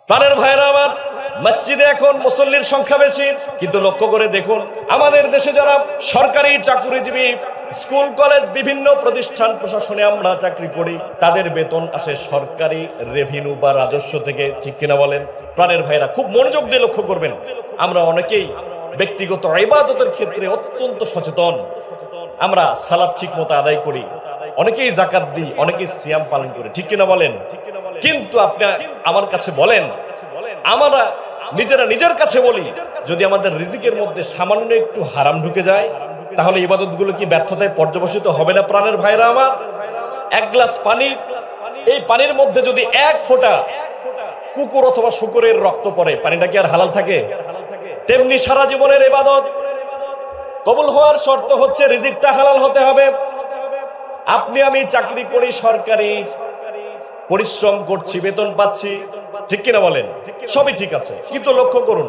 প্রাণের ভাইরা আমার, মসজিদে এখন মুসল্লির সংখ্যা বেশি, কিন্তু লক্ষ্য করে দেখুন আমাদের দেশে যারা সরকারি চাকরিজীবী, স্কুল কলেজ বিভিন্ন প্রতিষ্ঠান প্রশাসনে আমরা চাকরি করি, তাদের বেতন আসে সরকারি রেভিনিউ বা রাজস্ব থেকে, ঠিক কিনা বলেন? প্রাণের ভাইরা খুব মনোযোগ দিয়ে লক্ষ্য করবেন, আমরা অনেকেই ব্যক্তিগত ইবাদতের ক্ষেত্রে অত্যন্ত সচেতন। আমরা সালাত ঠিক মতো আদায় করি, অনেকেই যাকাত দিই, অনেকেই সিয়াম পালন করি, ঠিক কিনা বলেন? কিন্তু আপনি আমার কাছে বলেন, আমরা নিজেরা নিজের কাছে বলি, যদি আমাদের রিজিকের মধ্যে সামান্য একটু হারাম ঢুকে যায়, তাহলে ইবাদতগুলো কি ব্যর্থতায় পর্যবসিত হবে না? প্রাণের ভাইরা আমার, এক গ্লাস পানি, এই পানির মধ্যে যদি এক ফোঁটা কুকুর অথবা শুকরের রক্ত পড়ে, পানিটা কি আর হালাল থাকে? তেমনি সারা জীবনের ইবাদত কবুল হওয়ার শর্ত হচ্ছে রিজিকটা হালাল হতে হবে। আপনি আমি চাকরি করি, সরকারি পরিশ্রম করছি, বেতন পাচ্ছি, ঠিক কিনা বলেন? সবই ঠিক আছে, কিন্তু লক্ষ্য করুন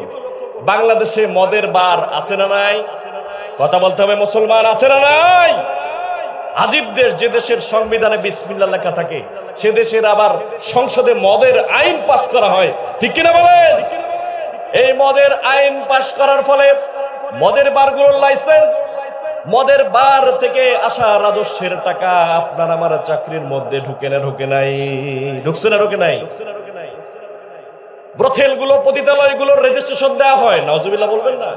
বাংলাদেশে মদের বার আছে না নাই? কথা বলতে হবে মুসলমান, আছে না নাই? আজীব দেশ, যে দেশের সংবিধানে বিসমিল্লাহ লেখা থাকে, সে দেশের আবার সংসদে মদের আইন পাশ করা হয়, ঠিক কিনা বলেন? এই মদের আইন পাশ করার ফলে মদের বারগুলোর লাইসেন্স, মদের বার থেকে আসা রাজস্বের টাকা আপনার আমার চাকরির মধ্যে ঢুকে না ঢুকে নাই? ঢুকছে না ঢুকে নাই? ব্রথেলগুলো, পতিতালয়গুলোর রেজিস্ট্রেশন দেওয়া হয়, নাউজুবিল্লাহ বলবেন না?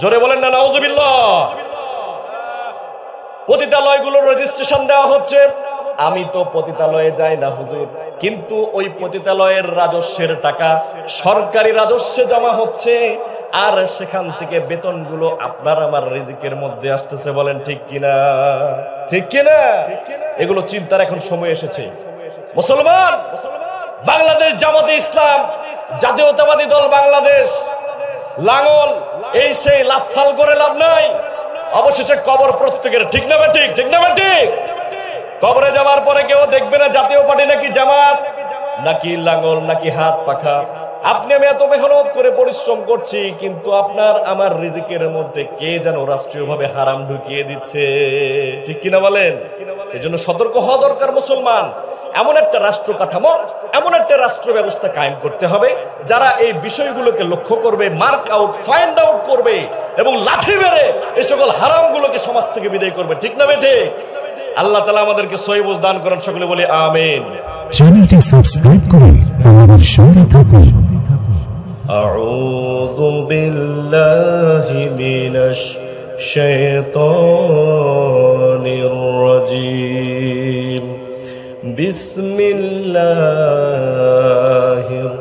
জোরে বলেন না নাউজুবিল্লাহ। পতিতালয়গুলোর রেজিস্ট্রেশন দেওয়া হচ্ছে। আমি তো পতিতালয়ে যাই না হুজুর, কিন্তু ওই পতিতালয়ের রাজস্বের টাকা সরকারি রাজস্বে জমা হচ্ছে, আর সেখান থেকে বেতনগুলো আপনার আমার রিজিকের মধ্যে আসতেছে। বলেন ঠিক কিনা? ঠিক কিনা? এগুলো চিন্তার এখন সময় এসেছে। মুসলমান, বাংলাদেশ জামাতে ইসলাম, জাতীয়তাবাদী দল বাংলাদেশ, লাঙ্গল, এই সেই লাফাল করে লাভ নাই, অবশেষে কবর প্রত্যেকের, ঠিক না ঠিক? ঠিক না ঠিক? কবরে যাওয়ার পরে কেউ দেখবে না জাতীয় পার্টি নাকি জামাত নাকি লাঙ্গল নাকি হাত পাখা। আপনি আমি এত মেহনত করে পরিশ্রম করছি, কিন্তু আপনার আমার রিজিকের মধ্যে কে যেন রাষ্ট্রীয়ভাবে হারাম ঢুকিয়ে দিচ্ছে, ঠিক কিনা বলেন? এজন্য সতর্ক হওয়া দরকার মুসলমান। এমন একটা রাষ্ট্র কাঠামো, এমন একটা রাষ্ট্র ব্যবস্থা কায়েম করতে হবে যারা এই বিষয়গুলোকে লক্ষ্য করবে, মার্ক আউট, ফাইন্ড আউট করবে এবং লাঠি মেরে এই সকল হারামগুলোকে সমাজ থেকে বিদায় করবে, ঠিক না ঠিক? আল্লাহ তাআলা আমাদেরকে সহিহ বুঝ দান করেন, সকলে বলি আমিন। চ্যানেলটি সাবস্ক্রাইব করুন, আমাদের সঙ্গে থাকুন। আউযু বিল্লাহি মিনাশ শাইতানির রাজীম। বিসমিল্লাহির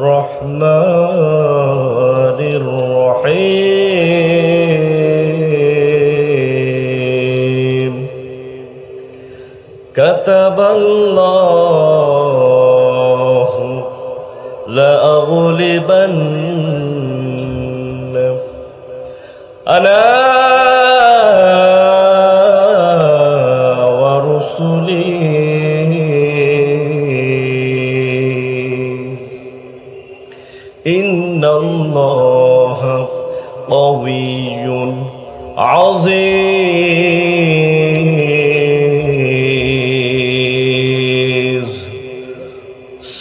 রহমানির রহিম। কাতাবাল্লাহু লাআগলিবান্না আনা ওয়া রুসুলি ইন্নাল্লাহা কাওয়িয়্যুন আযীজ।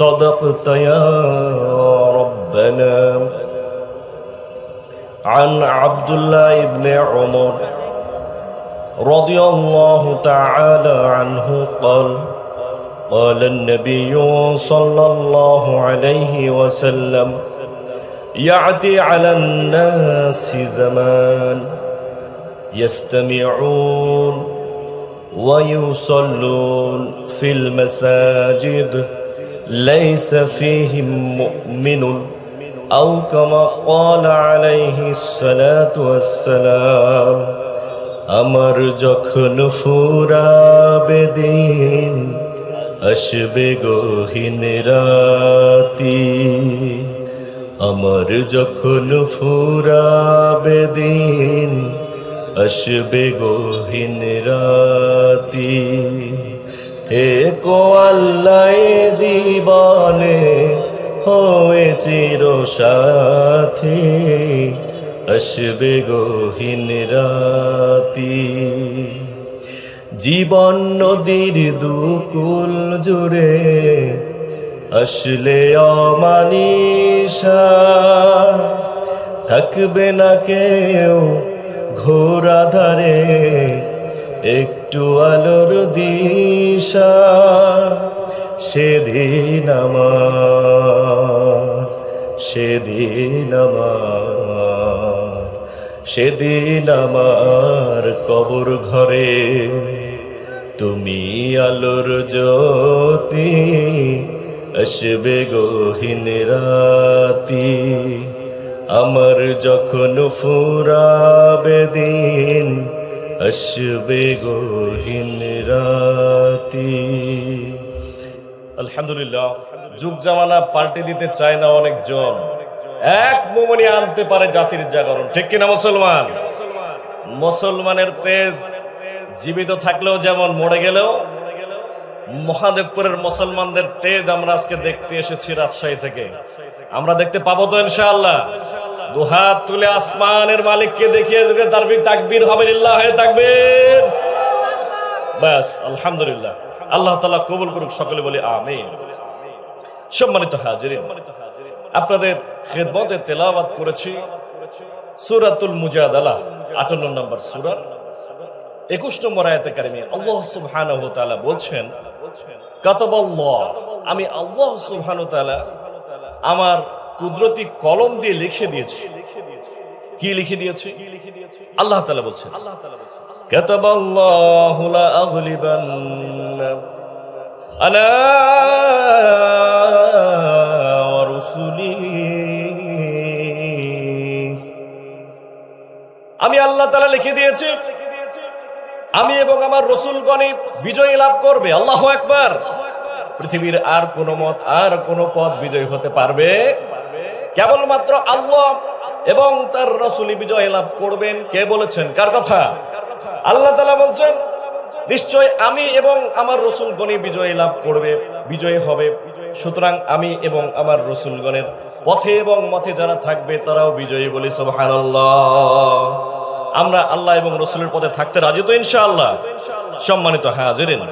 صدقت يا ربنا. عن عبد الله بن عمر رضي الله تعالى عنه قال قال النبي صلى الله عليه وسلم يأتي على الناس زمان يستمعون ويصلون في المساجد ليس فيهم مؤمن أو كما قال عليه الصلاة والسلام। আমার যখন ফুরাবে দিন, আসবে গহীন রাতি। আমার যখন ফুরাবে দিন, আসবে গহীন রাতি। একো আল্লাহ জীবনে হয়ে চির সাথী, আসবে গহীন রাতি। জীবন নদীর দুকুল জুড়ে আসলে অমানিসা থাকবে না কেউ ঘোর আধারে, একটু আলোর দিশা সেদিন আমার, সেদিন আমার, সেদিন আমার কবর ঘরে তুমি আলোর জ্যোতি, আসবে গহীন রাতি, আমার যখন ফুরাবে দিন, আসবে গহীন রাতি। আলহামদুলিল্লাহ, যুগ জামানা পাল্টে দিতে চায় না অনেকজন, এক মোমনি আনতে পারে জাতির জাগরণ। ঠিক কিনা মুসলমান? মুসলমানের তেজ জীবিত থাকলেও যেমন, মরে গেলেও মহাদেবপুরের মুসলমানদের তেজ আমরা আজকে দেখতে এসেছি রাজশাহী থেকে। আমরা দেখতে পাবো তো ইনশাআল্লাহ। দুহাত তুলে আসমানের মালিককে দেখিয়ে তাকবীর হবে, লিল্লাহি তাকবীর। বাস, আলহামদুলিল্লাহ। আল্লাহ তাআলা কবুল করুক, সকলে বলি আমিন। সম্মানিত হাজিরিন, আপনাদের খেদমতে তেলাওয়াত করেছি সূরাতুল মুজাদালা, 58 নম্বর সূরা, 21 নম্বর আয়াতে কারিমে আল্লাহ সুবহানাহু ওয়া তাআলা বলছেন, কাতাবাল্লাহ, আমি আল্লাহ সুবহানাহু ওয়া তাআলা আমার কুদরতি কলম দিয়ে লিখে দিয়েছি। কি লিখে দিয়েছি? আল্লাহ তাআলা বলছেন, কাতাবাল্লাহু লা আগলিবান্না আনা ওয়া রুসুলি, আমি আল্লাহ তাআলা লিখে দিয়েছি আমি এবং আমার রাসূলগণ বিজয় লাভ করবে। আল্লাহু আকবার। পৃথিবীর আর কোন মত, আর কোন পথ বিজয় হতে পারবে? কেবলমাত্র আল্লাহ এবং তার রাসূল বিজয় লাভ করবেন। কে বলেছেন? কার কথা? আল্লাহ তাআলা বলছেন, নিশ্চয় আমি এবং আমার রাসূলগণ বিজয় লাভ করবে, বিজয় হবে। সুতরাং আমি এবং আমার রাসূলগণের পথে এবং মতে যারা থাকবে তারাও বিজয়ী, বলি সুবহানাল্লাহ। আমরা আল্লাহ এবং রাসূলের পথে থাকতে রাজি তো ইনশাআল্লাহ? সম্মানিত হাজিরিন,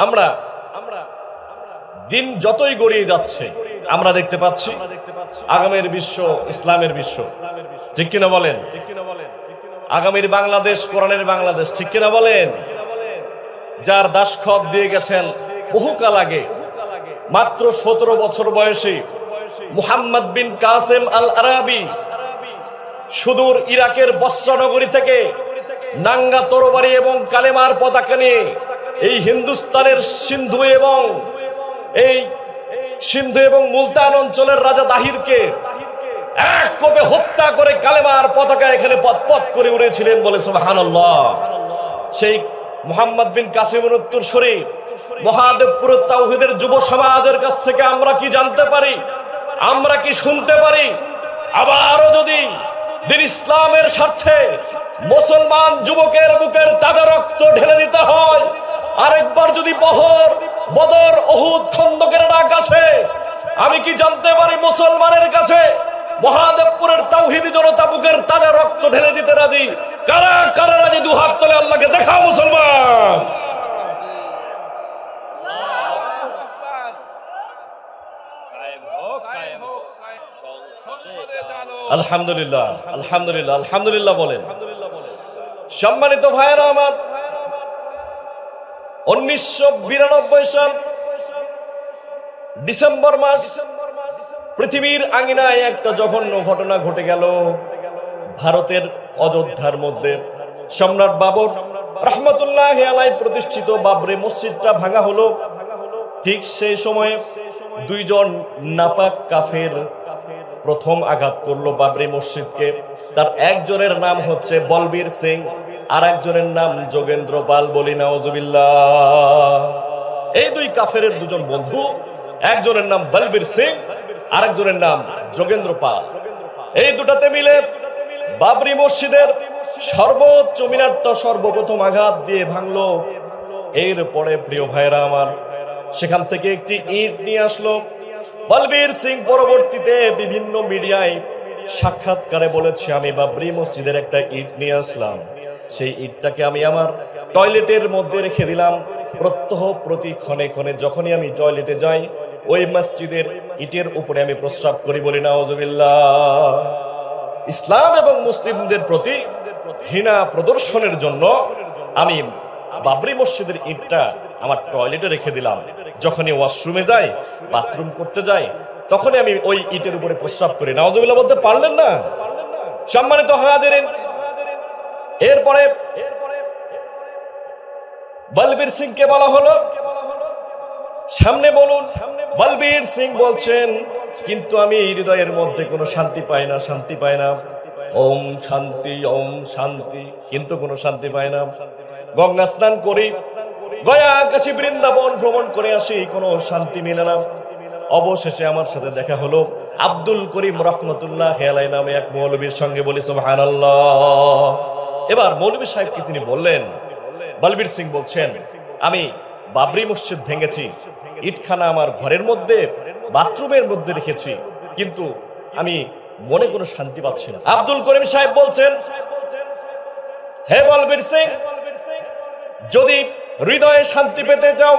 আমরা দিন যতই গড়িয়ে যাচ্ছে আমরা দেখতে পাচ্ছি আগামীর বিশ্ব ইসলামের বিশ্ব। ঠিক কিনা বলেন? আগামীর বাংলাদেশ কোরআনের বাংলাদেশ। ঠিক কিনা বলেন? যার দাসখত দিয়ে গেছেন বহুকাল আগে, মাত্র 17 বছর বয়সী মুহাম্মদ বিন কাসেম আল আরাবি সুদূর ইরাকের বসরা নগরী থেকে নাঙ্গা তরবারি এবং কালেমার পতাকা নিয়ে এই হিন্দুস্তানের সিন্ধু এবং মুলতান অঞ্চলের রাজা দাহিরকে এক কোপে হত্যা করে কালেমার পতাকা এখানে পথ করে উড়েছিলেন, বলে সুবহানাল্লাহ। সেই মুহাম্মদ বিন কাসেমের উত্তরসূরি মহাদেবপুর তাওহীদের যুব সমাজের কাছ থেকে আমরা কি জানতে পারি, আমরা কি শুনতে পারি? আবারও যদি দিন ইসলামের স্বার্থে মুসলমান যুবকের বুকের তাজা রক্ত ঢেলে দিতে হয়, আরেকবার যদি বদর, উহুদ, খন্দকের ডাক আসে, আমি কি জানতে পারি মুসলমানের কাছে মহাদেবপুরের তাওহীদি জনতা বুকের তাজা রক্ত ঢেলে দিতে রাজি? কারা কারা রাজি? দুহাত তুলে আল্লাহকে দেখা মুসলমান। আলহামদুলিল্লাহ, আলহামদুলিল্লাহ, আলহামদুলিল্লাহ বলেন। সম্মানিত ভাইয়েরা আমার, 1992 সাল ডিসেম্বর মাস পৃথিবীর আঙিনায় একটা জঘন্য ঘটনা ঘটে গেল। ভারতের অযোধ্যার মধ্যে সম্রাট বাবর রাহমাতুল্লাহি আলাইহি প্রতিষ্ঠিত বাবরি মসজিদটা ভাঙা হলো। ঠিক সেই সময়ে দুইজন নাপাক কাফের প্রথম আঘাত করলো বাবরি মসজিদকে। তার একজনের নাম হচ্ছে বলবীর সিং, আর একজনের নাম যোগেন্দ্র পাল, বলি নাউজুবিল্লাহ। এই দুই কাফেরের দুজন বন্ধু, একজনের নাম বলবীর সিং, আরেকজনের নাম যোগেন্দ্র পাল। এই দুটাতে মিলে বাবরি মসজিদের সর্বোচ্চ মিনারটা সর্বপ্রথম আঘাত দিয়ে ভাঙলো। এরপরে প্রিয় ভাইরা আমার, সেখান থেকে একটি ইট নিয়ে আসলো। বলবীর সিং পরবর্তীতে বিভিন্ন মিডিয়ায় সাক্ষাৎকারে বলেছে, আমি বাবরি মসজিদের একটা ইট নিয়ে আসলাম, সেই ইটটাকে আমি আমার টয়লেটের মধ্যে রেখে দিলাম। প্রত্যহ প্রতি ক্ষণে ক্ষণে যখনই আমি টয়লেটে যাই ওই মসজিদের ইটের উপরে আমি প্রস্রাব করি, বলি নাউজুবিল্লাহ। ইসলাম এবং মুসলিমদের প্রতি ঘৃণা প্রদর্শনের জন্য আমি বাবরি মসজিদের ইটটা আমার টয়লেটে রেখে দিলাম। যখনই ওয়াশরুমে যাই, বাথরুম করতে যাই, তখনই আমি ওই ইটের উপরে প্রস্রাব করি। নাউজুবিল্লাহ বলতে পারলেন না? সম্মানিত হাজিরিন, এরপরে বলবীর সিংকে বলা হলো সামনে বলুন। বলবীর সিং বলছেন, কিন্তু আমি হৃদয়ের মধ্যে কোনো শান্তি পাই না, শান্তি পাই না। ওম শান্তি, ওম শান্তি, কিন্তু কোনো শান্তি পাই না। গঙ্গা স্নান করি, গয়া কাশী বৃন্দাবন ভ্রমণ করে আসি, কোনো শান্তি মিলে না। অবশেষে আমার সাথে দেখা হলো আব্দুল করিম রহমতুল্লাহ আলাইহি নামে এক মৌলবীর সঙ্গে। বলি সুবহানাল্লাহ। এবার মৌলবী সাহেবকে তিনি বললেন, বলবীর সিং বলছেন, আমি বাবরি মসজিদ ভেঙেছি, ইটখানা আমার ঘরের মধ্যে বাথরুমের মধ্যে রেখেছি, কিন্তু আমি মনে কোনো শান্তি পাচ্ছি না। আব্দুল করিম সাহেব বলছেন, হে বলবীর সিং, যদি হৃদয়ে শান্তি পেতে চাও,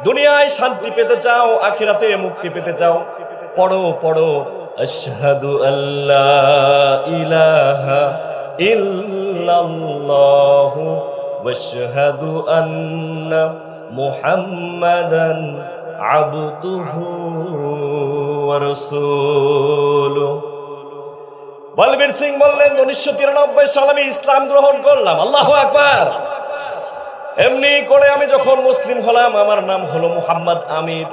দুনিয়ায় শান্তি পেতে চাও, আখিরাতে মুক্তি পেতে চাও, পড়ো পড়ো আশহাদু আল্লা ইলাহা ইল্লাল্লাহু ওয়া আশহাদু আন্না মুহাম্মাদান আবদুহু ওয়া রাসূলুহু। বলবীর সিং বললেন, 1993 সালে আমি ইসলাম গ্রহণ করলাম। আল্লাহু আকবার। এমনি করে আমি যখন মুসলিম হলাম, আমার নাম হলো মুহাম্মদ আমির।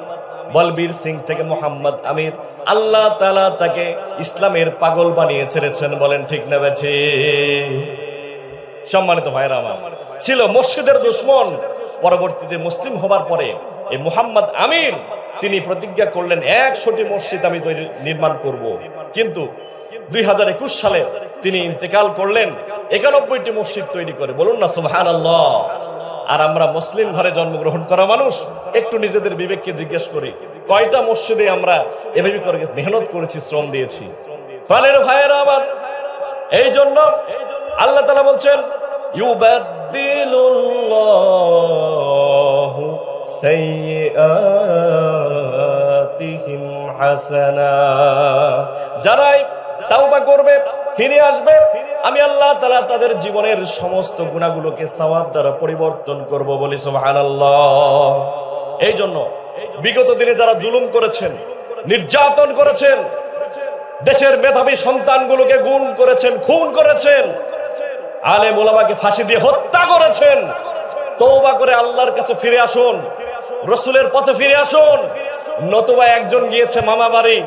বলবীর সিং থেকে মুহাম্মদ আমির, আল্লাহ তাআলা তাকে ইসলামের পাগল বানিয়ে ছেড়েছেন। বলেন ঠিক না বেঠি? সম্মানিত ভাইরা আমার, ছিল মসজিদের দুশমন। পরবর্তীতে মুসলিম হবার পরে এই মুহাম্মদ আমির তিনি প্রতিজ্ঞা করলেন, 100টি মসজিদ আমি নির্মাণ করব। কিন্তু 2021 সালে তিনি ইন্তেকাল করলেন 91টি মসজিদ তৈরি করে। বলুন না সুবহানাল্লাহ। আর আমরা মুসলিম ঘরে জন্মগ্রহণ করা মানুষ, একটু নিজেদের বিবেককে জিজ্ঞেস করি, কয়টা মসজিদে আমরা এভাবে করে মেহনত করেছি, শ্রম দিয়েছি? প্রাণের ভাইয়েরা আমার, এই জন্য আল্লাহ তাআলা বলছেন, ইউবাদদিলুল্লাহু সাইয়্যাতিহিম হাসানা। যারাই তাওবা করবে, ফিরে আসবে, আমি আল্লাহ তাআলা তাদের জীবনের সমস্ত গুনাহগুলোকে সওয়াব দ্বারা পরিবর্তন করব। বলি সুবহানাল্লাহ। এই জন্য বিগত দিনে যারা জুলুম করেছেন, নির্যাতন করেছেন, দেশের মেধাবী সন্তানগুলোকে গুম করেছেন, খুন করেছেন, আলেম ওলামাকে ফাঁসি দিয়ে হত্যা করেছেন, তওবা করে আল্লাহর কাছে ফিরে আসুন, রাসূলের পথে ফিরে আসুন। নতুবা একজন গিয়েছে মামা বাড়ি,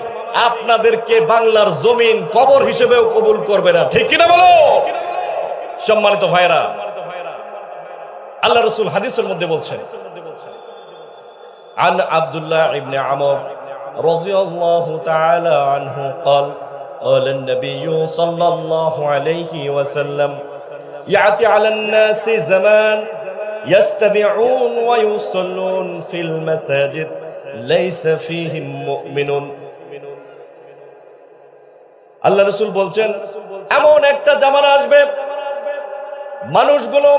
আপনাদেরকে বাংলার জমিন কবর হিসেবেও কবুল করবে না। ঠিক কিনা বলো? সম্মানিত ভাইরা, আল্লাহ রাসূল হাদিসের মধ্যে বলছেন, আন আব্দুল্লাহ ইবনে আমর রাদিয়াল্লাহু তাআলা আনহু قال قال النبي صلى الله عليه وسلم يأتي على الناس زمان يستمعون ويصلون في المساجد ليس فيهم مؤمن। আল্লাহ রাসূল বলছেন, এমন একটা জামানা আসবে, মানুষগুলো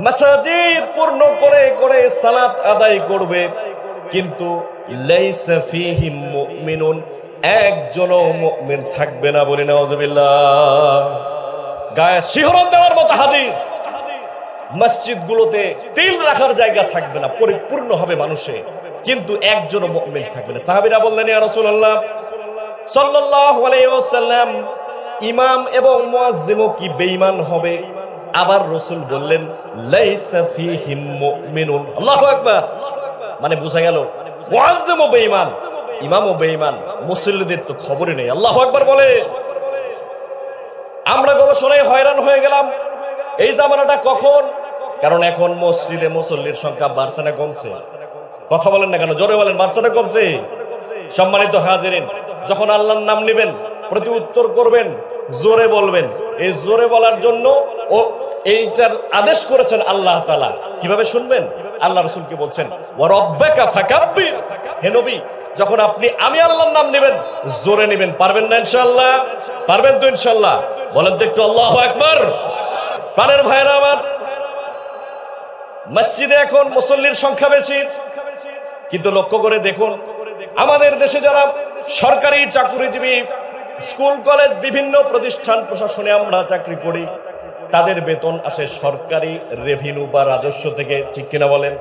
মাসাজিদ পূর্ণ করে করে সালাত আদায় করবে, কিন্তু লাইসা ফীহিম মুমিনুন, একজনও মুমিন থাকবে না। বলি নাউযুবিল্লাহ। গায়ে শিহরণ দেওয়ার মতো হাদিস। মসজিদগুলোতে তিল রাখার জায়গা থাকবে না, পরিপূর্ণ হবে মানুষে, কিন্তু একজনও মুমিন থাকবে না। সাহাবীরা বললেন, ইয়া রাসূলুল্লাহ সাল্লাল্লাহু আলাইহি ওয়াসাল্লাম, ইমাম এবং মুয়াজ্জিমও কি বেঈমান হবে? আবার রাসূল বললেন, লাইসা ফীহিম মুমিনুন। আল্লাহু আকবার। মানে বোঝা গেল মুয়াজ্জিমও বেঈমান, ইমামও বেঈমান, মুসল্লিদের তো খবরই নেই। আল্লাহু আকবার বলে। আমরা গবেষণায় হয়রান হয়ে গেলাম, এই জামানাটা কখন? কারণ এখন মসজিদে মুসল্লির সংখ্যা বাড়ছে না কমছে? কথা বলেন না কেন? জোরে বলেন, বাড়ছে না কমছে? সম্মানিত হাজিরিন, যখন আল্লাহর নাম নেবেন, প্রতি উত্তর করবেন, জোরে বলবেন। এই জোরে বলার জন্য ও এইটার আদেশ করেছেন আল্লাহ তাআলা। কিভাবে শুনবেন? আল্লাহ রাসূলকে বলছেন, ওয়া রাব্বাকা ফাকাব্বির। হে নবী, যখন আপনি আমি আল্লাহর নাম নেবেন, জোরে নেবেন। পারবেন না ইনশাআল্লাহ? পারবেন তো ইনশাআল্লাহ? বলেন তো একটু আল্লাহু আকবার। প্রাণের ভাইরা আমার, মসজিদে এখন মুসল্লির সংখ্যা বেশি, কিন্তু লক্ষ্য করে দেখুন আমাদের দেশে যারা সরকারি চাকরিজীবী, স্কুল কলেজ বিভিন্ন প্রতিষ্ঠান প্রশাসনে আমরা চাকরি করি, তাদের বেতন আসে সরকারি রেভিনিউ বা রাজস্ব থেকে, ঠিক কিনা বলেন?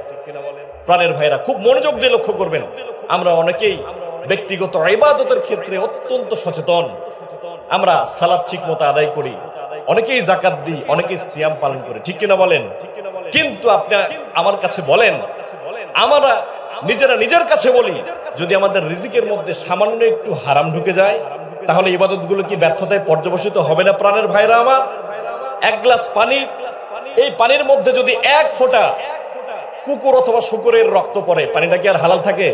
প্রাণের ভাইরা খুব মনোযোগ দিয়ে লক্ষ্য করবেন, আমরা অনেকেই ব্যক্তিগত ইবাদতের ক্ষেত্রে অত্যন্ত সচেতন। আমরা সালাত ঠিক মতো আদায় করি, অনেকেই যাকাত দিই, অনেকেই সিয়াম পালন করি, ঠিক কিনা বলেন? কিন্তু আপনি আমার কাছে বলেন, আমরা নিজেরা নিজের কাছে বলি, যদি আমাদের রিজিকের মধ্যে সামান্য একটু হারাম ঢুকে যায়, তাহলে ইবাদতগুলো কি ব্যর্থতায় পর্যবসিত হবে না? প্রাণের ভাইরা আমার, এক গ্লাস পানি, এই পানির মধ্যে যদি এক ফোঁটা কুকুর অথবা শুকরের রক্ত পড়ে, পানিটা কি আর হালাল থাকে?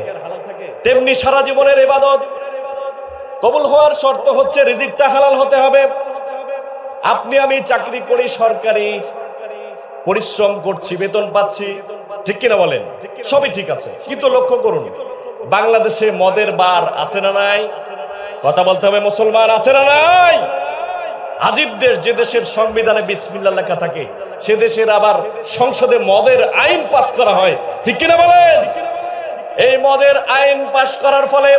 তেমনি সারা জীবনের ইবাদত কবুল হওয়ার শর্ত হচ্ছে রিজিকটা হালাল হতে হবে। আপনি আমি চাকরি করি, সরকারি পরিশ্রম করছি, বেতন পাচ্ছি, ঠিক কিনা বলেন? সবই ঠিক আছে, কিন্তু লক্ষ্য করুন, বাংলাদেশে মদের বার আছে না নাই? কথা বলতে হবে মুসলমান, আছে না নাই? আজীব দেশ, যে দেশের সংবিধানে বিসমিল্লাহ লেখা থাকে, সে দেশের আবার সংসদে মদের আইন পাস করা হয়, ঠিক কিনা বলেন? এই মদের আইন পাস করার ফলে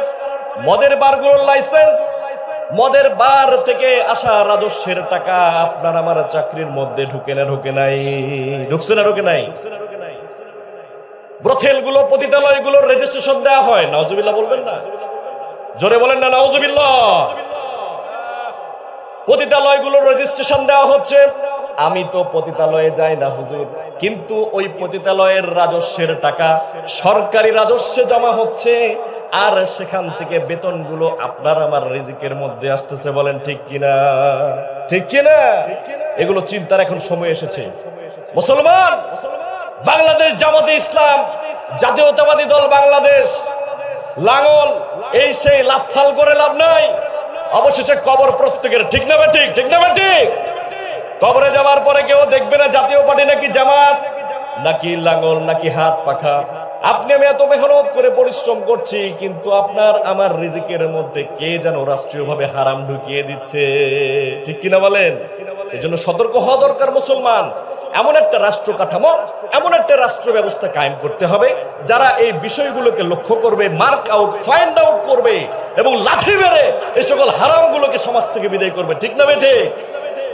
মদের বারগুলোর লাইসেন্স, মদের বার থেকে আসা রাজস্বের টাকা আপনার আমার চাকরির মধ্যে ঢুকে না ঢুকে নাই? ঢুকছে না ঢুকে নাই? ব্রথেলগুলো, পতিতালয়গুলোর রেজিস্ট্রেশন দেওয়া হয়, নাউজুবিল্লাহ বলবেন না? জোরে বলেন না নাউজুবিল্লাহ। পতিতালয়গুলোর রেজিস্ট্রেশন দেওয়া হচ্ছে। আমি তো পতিতালয়ে যাই না হুজুর, কিন্তু ওই পতিতালয়ের রাজস্বের টাকা সরকারি রাজস্বে জমা হচ্ছে, আর সেখান থেকে বেতনগুলো আপনার আমার রিজিকের মধ্যে আসতেছে। বলেন ঠিক কিনা? ঠিক কিনা? এগুলো চিন্তার এখন সময় এসেছে। মুসলমান, বাংলাদেশ জামাতে ইসলাম, জাতীয়তাবাদী দল বাংলাদেশ, লাঙ্গল, এই সেই লাফাল করে লাভ নাই, অবশেষে কবর প্রত্যেকের, ঠিক না ঠিক? ঠিক না ঠিক? কবরে যাওয়ার পরে কেউ দেখবে না জাতীয় পার্টি নাকি জামাত নাকি লাঙ্গল নাকি হাত পাখা। আপনি আমি এত মেহনত করে পরিশ্রম করছি, কিন্তু আপনার আমার রিজিকের মধ্যে কে যেন রাষ্ট্রীয়ভাবে হারাম ঢুকিয়ে দিচ্ছে, ঠিক কিনা বলেন? এই জন্য সতর্ক হওয়া দরকার মুসলমান। এমন একটা রাষ্ট্র কাঠামো, এমন একটা রাষ্ট্র ব্যবস্থা কায়েম করতে হবে যারা এই বিষয়গুলোকে লক্ষ্য করবে, মার্ক আউট, ফাইন্ড আউট করবে এবং লাঠি মেরে এই সকল হারামগুলোকে সমাজ থেকে বিদায় করবে, ঠিক না বেঠে?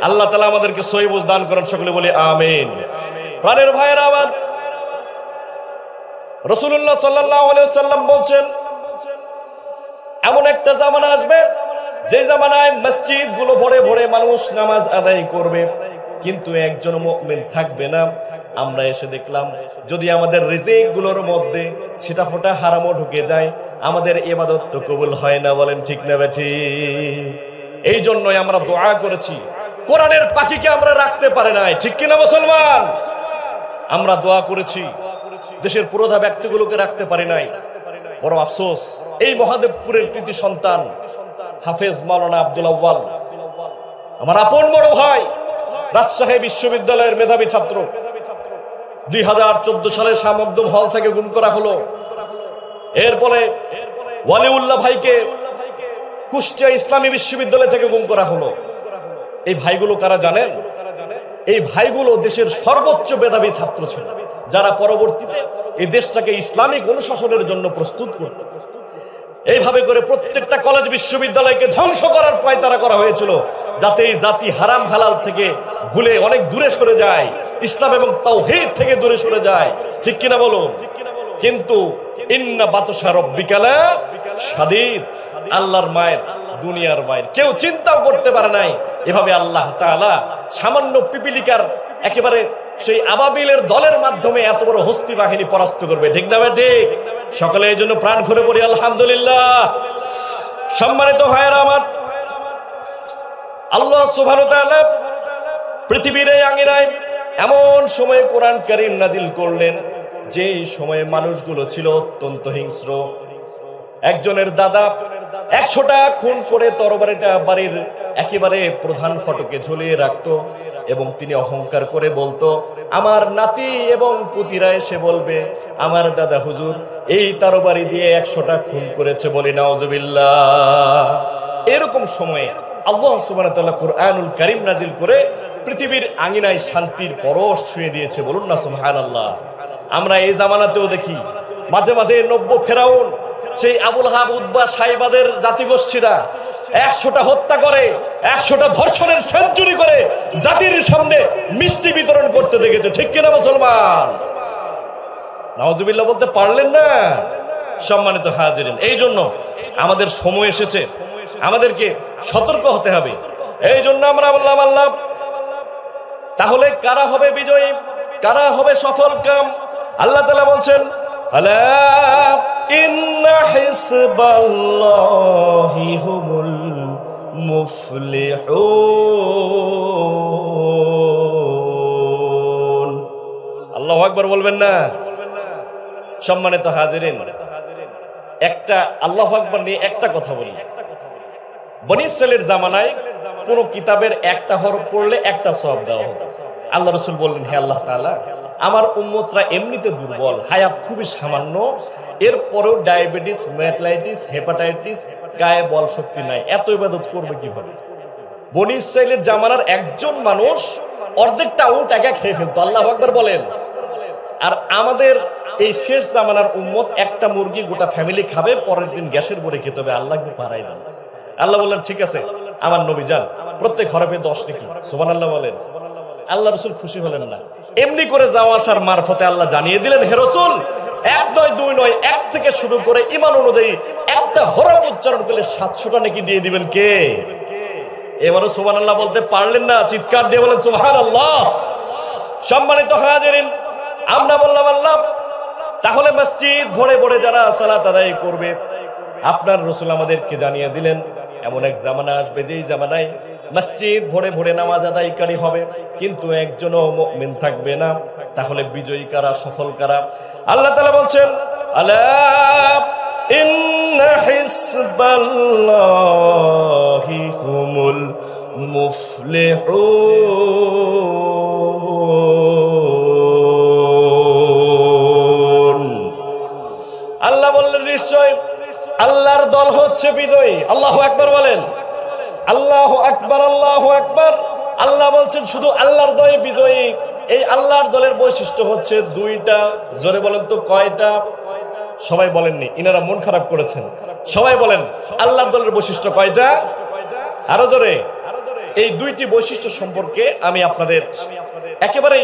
আল্লাহ তাআলা আমাদেরকে সহিহ বুঝ দান করেন, সকলে বলি আমিন। প্রাণের ভাইয়েরা আমার, রাসূলুল্লাহ সাল্লাল্লাহু আলাইহি ওয়াসাল্লাম বলছেন, এমন একটা জামানা আসবে যে জামানায় মসজিদ গুলো ভরে ভরে মানুষ নামাজ আদায় করবে, কিন্তু একজন মুমিন থাকবে না। আমরা এসে দেখলাম, যদি আমাদের রিজিক গুলোর মধ্যে ছিটাফোঁটা হারামও ঢুকে যায়, আমাদের ইবাদত তো কবুল হয় না। বলেন ঠিক না বেঠি? এই জন্যই আমরা দোয়া করেছি, কোরআনের পাখিকে আমরা রাখতে পারি নাই, ঠিক কিনা মুসলমান? আমরা দোয়া করেছি, দেশের পুরোধা ব্যক্তিগুলোকে রাখতে পারি নাই। বড় আফসোস, এই মহাদেবপুরের কৃতি সন্তান হাফেজ মাওলানা আব্দুল আউয়াল, আমার আপন বড় ভাই, রাজশাহী বিশ্ববিদ্যালয়ের মেধাবী ছাত্র, 2014 সালে শাহ মখদুম হল থেকে গুম করা হলো। এরপরে ওয়ালিউল্লাহ ভাইকে কুষ্টিয়া ইসলামী বিশ্ববিদ্যালয় থেকে গুম করা হলো। এই ভাইগুলো কারা জানেন? এই ভাইগুলো দেশের সর্বোচ্চ মেধাবী ছাত্র ছিল, যারা পরবর্তীতে এই দেশটাকে ইসলামিক অনুশাসনের জন্য প্রস্তুত করত। এইভাবে করে প্রত্যেকটা কলেজ বিশ্ববিদ্যালয়কে ধ্বংস করার পায়তারা করা হয়েছিল, যাতে এই জাতি হারাম হালাল থেকে ভুলে অনেক দূরে সরে যায়, ইসলাম এবং তাওহীদ থেকে দূরে সরে যায়, ঠিক কিনা বলুন? কিন্তু ইন্না বাতশা রাব্বিকা লা শাদীদ, আল্লাহর মায়ের, দুনিয়ার মায়ের কেউ চিন্তাও করতে পারে নাই এভাবে আল্লাহ তাআলা সামান্য পিপিলিকার একেবারে সেই আবাবিলের দলের মাধ্যমে এত বড় হস্তি বাহিনী পরাস্ত করবে, ঠিক না ঠিক? সকলে এই জন্য প্রাণ খুলে পড়ি আলহামদুলিল্লাহ। সম্মানিত ভাইয়েরা আমার, আল্লাহ সুবহানাহু ওয়া তাআলা পৃথিবীর এই আঙিনায় এমন সময়ে কোরআন কারীম নাজিল করলেন, যে সময়ে মানুষগুলো ছিল অত্যন্ত হিংস্র। একজনের দাদা 100টা খুন করে তরবারিটা বাড়ির একেবারে প্রধান ফটকে ঝুলিয়ে রাখতো, এবং তিনি অহংকার করে বলতো, আমার নাতি এবং পুতিরা এসে বলবে আমার দাদা হুজুর এই তরবারি দিয়ে 100টা খুন করেছে, বলি নাউজুবিল্লাহ। এরকম সময়ে আল্লাহ সুবহানাহু ওয়া তাআলা কুরআনুল কারীম নাজিল করে পৃথিবীর আঙিনায় শান্তির পরশ ছুঁয়ে দিয়েছে, বলুন না সুবহানাল্লাহ। আমরা এই জামানাতেও দেখি মাঝে মাঝে নব্য ফেরাউন সেই আবুল হাব উতবা সাইবাদের জাতিগোষ্ঠীরা 100টা হত্যা করে, 100টা ধর্ষণের সেঞ্চুরি করে জাতির সামনে মিষ্টি বিতরণ করতে দেখেছে। ঠিক কিনা মুসলমান? নাউজুবিল্লাহ বলতে পারলেন না? সম্মানিত হাজিরিন, এই জন্য আমাদের সময় এসেছে, আমাদেরকে সতর্ক হতে হবে। এই জন্য আমরা বললাম আল্লাহ, তাহলে কারা হবে বিজয়ী, কারা হবে সফল কাম? আল্লাহ তাআলা বলছেন, আলা ইন্না হিসবাল্লাহি হুমুল মুফলিহুন। আল্লাহু আকবার বলবেন না? সম্মানিত হাজিরিন, একটা আল্লাহু আকবার নিয়ে একটা কথা বলি। বনী ইসরাইলের জামানায় কোন কিতাবের একটা হরফ পড়লে একটা সওয়াব দেওয়া হতো। আল্লাহ রাসূল বললেন, হে আল্লাহ তাআলা, আমার উম্মতরা এমনিতে দুর্বল, হায়াত খুবই সামান্য, এরপরেও ডায়াবেটিস, ম্যালাইটিস, হেপাটাইটিস, গায়ে বল শক্তি নাই, এত ইবাদত করবে কিভাবে? বনী ইসরাইলের জামানার একজন মানুষ অর্ধেকটা উট একা খেয়ে ফেলতো। আল্লাহু আকবার বলেন। আর আমাদের এই শেষ জামানার উম্মত একটা মুরগি গোটা ফ্যামিলি খাবে, পরের দিন গ্যাসের পরে খেতে হবে। আল্লাহ পারাই না। আল্লাহ বললেন, ঠিক আছে আমার নবী যান, প্রত্যেক হরফে 10 নাকি। সুবহানাল্লাহ বলেন। আল্লাহ রাসূল খুশি হলেন না, এমনি করে যাওয়া আসার মারফতে আল্লাহ জানিয়ে দিলেন, হে রাসূল, 1 নয় 2 নয়, 1 থেকে শুরু করে ঈমান অনুযায়ী একটা হরফ উচ্চারণ করলে 700টা নাকি দিয়ে দিবেন। কে? এবারও সুবহানাল্লাহ বলতে পারলেন না? চিৎকার দিয়ে বলেন সুবহানাল্লাহ। সম্মানিত হাজিরিন, আমরা বললাম আল্লাহ, তাহলে মসজিদ ভরে ভরে যারা সালাত আদায় করবে, আপনার রাসূল আমাদেরকে জানিয়ে দিলেন এমন এক জামানা আসবে যেই জামানায় মসজিদ ভরে ভরে নামাজ আদায়কারী হবে, কিন্তু একজনও মুমিন থাকবে না। তাহলে বিজয়ী কারা, সফল কারা? আল্লাহ তাআলা বলছেন, আলা ইন্না হিসবাল্লাহি হুমুল মুফলিহুন। আল্লাহ বললেন, নিশ্চয় আল্লাহর দল হচ্ছে বিজয়ী। আল্লাহু আকবার বলেন। আল্লাহু আকবার, আল্লাহু আকবার। আল্লাহ বলছেন শুধু আল্লাহর দল বিজয়ী। এই আল্লাহর দলের বৈশিষ্ট্য হচ্ছে 2টা। জোরে বলেন তো কয়টা? সবাই বলেননি, ইনারা মন খারাপ করেছেন। সবাই বলেন আল্লাহর দলের বৈশিষ্ট্য কয়টা? আরো জোরে। এই 2টি বৈশিষ্ট্য সম্পর্কে আমি আপনাদের একেবারে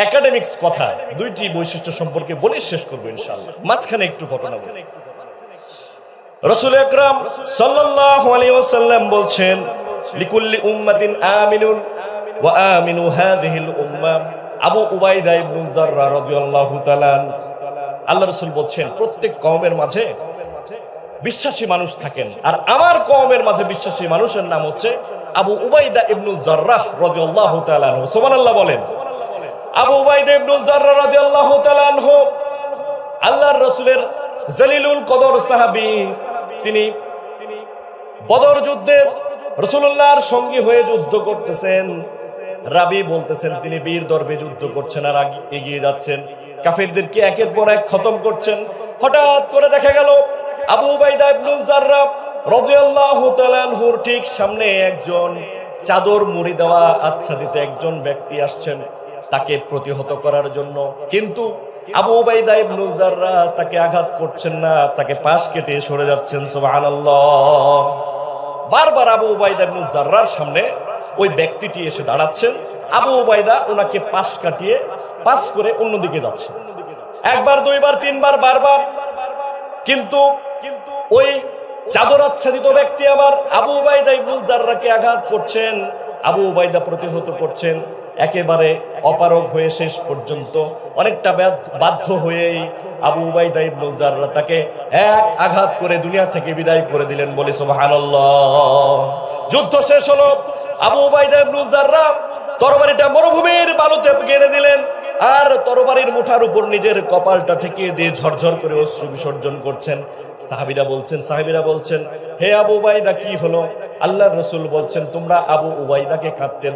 একাডেমিক্স কথা 2টি বৈশিষ্ট্য সম্পর্কে বলে শেষ করবো ইনশাআল্লাহ। মাঝখানে একটু ঘটনা বলি। রাসূল আকরাম সাল্লাল্লাহু আলাইহি ওয়াসাল্লাম বলছেন, লিকুল্লি উম্মাতিন আমিনুন ওয়া আমিনু হাযিহিল উম্মাহ। আবু উবাইদা ইবনে জাররাহ রাদিয়াল্লাহু তাআলা, আল্লাহ রাসূল বলছেন, প্রত্যেক কওমের মাঝে বিশ্বাসী মানুষ থাকেন, আর আমার কওমের মাঝে বিশ্বাসী মানুষের নাম হচ্ছে আবু উবাইদা ইবনে জাররাহ রাদিয়াল্লাহু তাআলা। সুবহানাল্লাহ বলেন। আবু উবাইদা ইবনে জাররাহ রাদিয়াল্লাহু তাআলা আল্লাহর রাসূলের জলিলুল কদর সাহাবী। তিনি বদর যুদ্ধে রাসূলুল্লাহর সঙ্গী হয়ে যুদ্ধ করতেছেন। রাবি বলতেছেন তিনি বীর দর্বে যুদ্ধ করছেন আর এগিয়ে যাচ্ছেন, কাফেরদেরকে একের পর এক খতম করছেন। হঠাৎ করে দেখা গেল আবু উবাইদা ইবনে জাররাহ রাদিয়াল্লাহু তাআলা আনহুর ঠিক সামনে একজন চাদর মুড়ি দেওয়া আচ্ছাদিত একজন ব্যক্তি আসছেন তাকে প্রতিহত করার জন্য। কিন্তু আবু উবাইদা ইবনে জাররাহ তাকে আঘাত করছেন না, তাকে পাশ কেটে সরে যাচ্ছেন। সুবহানাল্লাহ। বারবার আবু উবাইদা ইবনে জাররাহর সামনে ওই ব্যক্তিটি এসে দাঁড়াচ্ছেন, আবু উবাইদা ওনাকে পাশ কাটিয়ে পাস করে অন্যদিকে যাচ্ছে। একবার, দুইবার, তিনবার, বারবার। কিন্তু ওই চাদর আচ্ছাদিত ব্যক্তি আবার আবু উবাইদা ইবনে জাররাহকে আঘাত করছেন। আবু উবাইদা প্রতিহত করছেন, একেবারে অপারগ হয়ে শেষ পর্যন্ত অনেকটা বাধ্য হয়েই আবু উবাইদা ইবনে জাররাহ তাকে এক আঘাত করে দুনিয়া থেকে বিদায় করে দিলেন। বলি সুবহানাল্লাহ। যুদ্ধ শেষ হলো। আবু উবাইদা ইবনে জাররাহ তরবারিটা মরুভূমির বালুতে গেড়ে দিলেন, আর তরবারির মুঠার উপর নিজের কপালটা ঠেকিয়ে দিয়ে ঝরঝর করে অশ্রু বিসর্জন করছেন। সাহাবীরা বলছেন, হে আবু উবাইদা কি হলো? আল্লাহর রাসূল বলছেন, তোমরা আবু উবাইদাকে কাঁদতে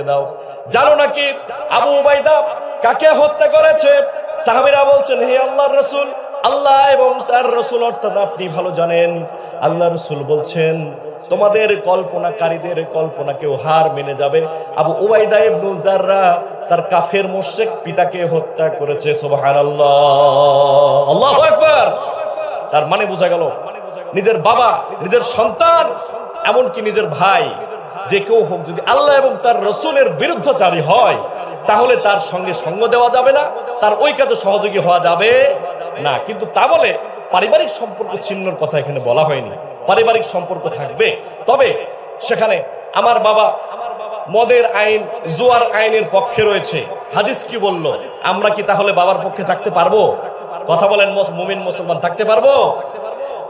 দাও। জানো নাকি আবু উবাইদা কাকে হত্যা করেছে? সাহাবীরা বলছেন, হে আল্লাহর রাসূল, আল্লাহ এবং তার রাসূল অর্থাৎ আপনি ভালো জানেন। আল্লাহর রাসূল বলছেন, তোমাদের কল্পনাকারীদের কল্পনাকেও হার মেনে যাবে। আবু উবাইদা ইবনে জাররাহ তার কাফের মুশরিক পিতাকে হত্যা করেছে। সুবহানাল্লাহ। আল্লাহু আকবার। তার মানে বোঝা গেল নিজের বাবা, নিজের সন্তান, এমনকি নিজের ভাই, যে কেউ হোক যদি আল্লাহ এবং তার রসুলের বিরুদ্ধচারী হয়, তাহলে তার সঙ্গে সঙ্গ দেওয়া যাবে না, তার ওই কাজে সহযোগী হওয়া যাবে না। কিন্তু তা বলে পারিবারিক সম্পর্ক ছিন্নর কথা এখানে বলা হয়নি। পারিবারিক সম্পর্ক থাকবে, তবে সেখানে আমার বাবা মদের আইন, জুয়ার আইনের পক্ষে রয়েছে, হাদিস কি বলল? আমরা কি তাহলে বাবার পক্ষে থাকতে পারবো? কথা বলেন, মুমিন মুসলমান থাকতে পারবো?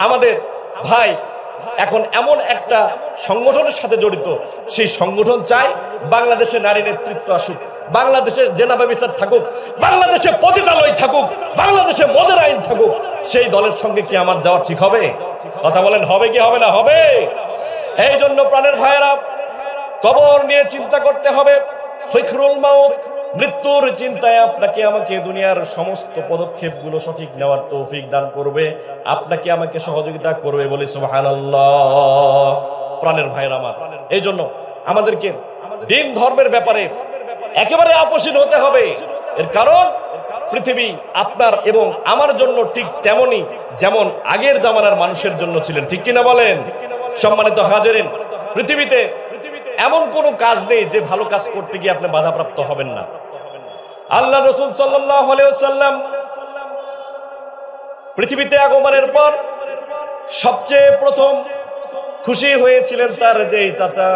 আমাদের ভাই এখন এমন একটা সংগঠনের সাথে জড়িত, সেই সংগঠন চায় বাংলাদেশে নারী নেতৃত্ব আসুক, বাংলাদেশের জেনা ব্যভিচার থাকুক, বাংলাদেশে পতিতালয় থাকুক, বাংলাদেশে মদের আইন থাকুক। সেই দলের সঙ্গে কি আমার যাওয়া ঠিক হবে? কথা বলেন, হবে কি হবে না? হবে। এই জন্য প্রাণের ভাইয়েরা, কবর নিয়ে চিন্তা করতে হবে। ফিকরুল মাউত, মৃত্যুর চিন্তায় আপনাকে আমাকে দুনিয়ার সমস্ত পদক্ষেপগুলো সঠিক নেওয়ার তৌফিক দান করবে, আপনাকে আমাকে সহযোগিতা করবে, বলি সুবহানাল্লাহ। প্রাণের ভাইয়েরা আমার, এই জন্য আমাদেরকে দিন ধর্মের ব্যাপারে একেবারে আপোষহীন হতে হবে। এর কারণ পৃথিবী আপনার এবং আমার জন্য ঠিক তেমনি যেমন আগের জামানার মানুষের জন্য ছিলেন, ঠিক কিনা বলেন? সম্মানিত হাজিরিন, পৃথিবীতে এমন কোন কাজ নেই যে ভালো কাজ করতে গিয়ে আপনি বাধাপ্রাপ্ত হবেন না। আল্লাহ রাসূল সাল্লাল্লাহু আলাইহি ওয়াসাল্লাম পৃথিবীতে আগমনের পর সবচেয়ে প্রথম খুশি হয়েছিলেন তার যে চাচা